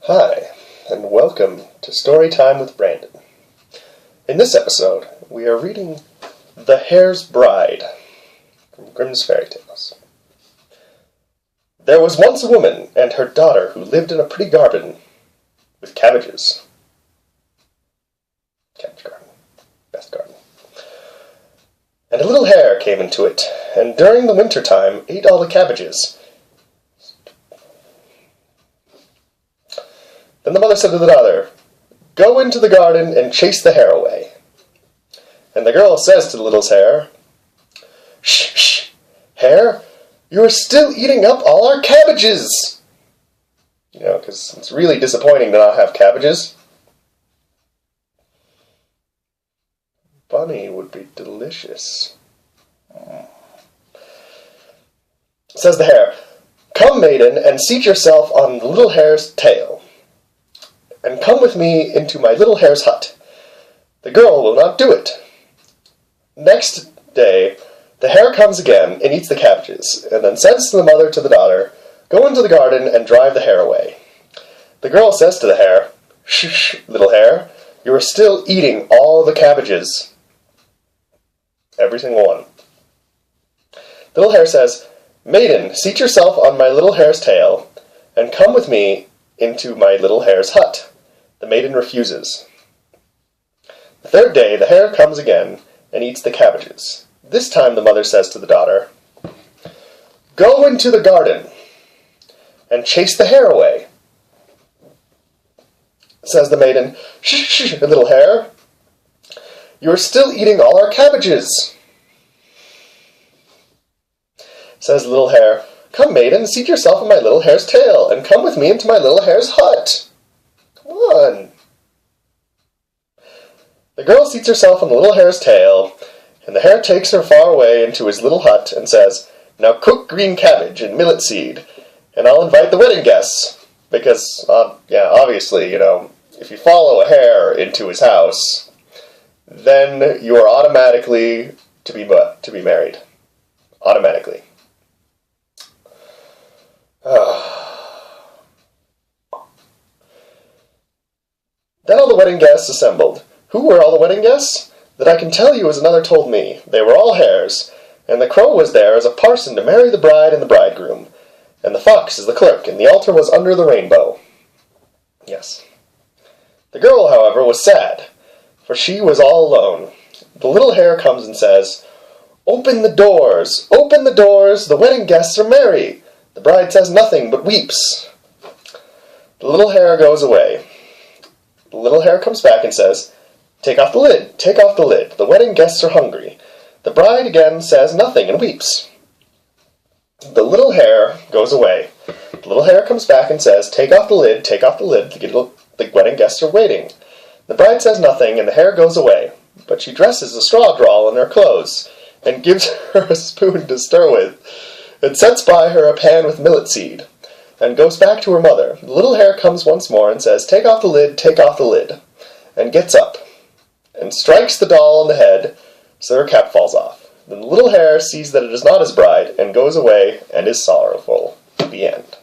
Hi, and welcome to Storytime with Brandon. In this episode, we are reading The Hare's Bride from Grimm's Fairy Tales. There was once a woman and her daughter who lived in a pretty garden with cabbages. Cabbage garden. Best garden. And a little hare came into it, and during the winter time ate all the cabbages. Then the mother said to the daughter, "Go into the garden and chase the hare away." And the girl says to the little hare, "Shh, shh, hare, you are still eating up all our cabbages." You know, because it's really disappointing to not have cabbages. Bunny would be delicious. Says the hare, "Come, maiden, and seat yourself on the little hare's tail, and come with me into my little hare's hut." The girl will not do it. Next day, the hare comes again and eats the cabbages, and then says to the mother to the daughter, "Go into the garden and drive the hare away." The girl says to the hare, "Shh, shh, little hare, you are still eating all the cabbages." Every single one. The little hare says, "Maiden, seat yourself on my little hare's tail, and come with me into my little hare's hut." The maiden refuses. The third day, the hare comes again and eats the cabbages. This time the mother says to the daughter, "Go into the garden and chase the hare away." Says the maiden, "Shh, shh, little hare, you are still eating all our cabbages." Says the little hare, "Come, maiden, seat yourself on my little hare's tail, and come with me into my little hare's hut." Come on. The girl seats herself on the little hare's tail, and the hare takes her far away into his little hut and says, "Now cook green cabbage and millet seed, and I'll invite the wedding guests." Because, obviously, if you follow a hare into his house, then you are automatically to be married. Automatically. Then all the wedding guests assembled. Who were all the wedding guests? That I can tell you as another told me. They were all hares, and the crow was there as a parson to marry the bride and the bridegroom, and the fox as the clerk, and the altar was under the rainbow. Yes. The girl, however, was sad, for she was all alone. The little hare comes and says, "Open the doors! Open the doors! The wedding guests are merry!" The bride says nothing, but weeps. The little hare goes away. The little hare comes back and says, "Take off the lid! Take off the lid! The wedding guests are hungry." The bride again says nothing and weeps. The little hare goes away. The little hare comes back and says, "Take off the lid! Take off the lid! The wedding guests are waiting." The bride says nothing, and the hare goes away. But she dresses a straw doll in her clothes, and gives her a spoon to stir with, and sets by her a pan with millet seed, and goes back to her mother. The little hare comes once more and says, "Take off the lid," and gets up, and strikes the doll on the head, so her cap falls off. Then the little hare sees that it is not his bride, and goes away, and is sorrowful. The end.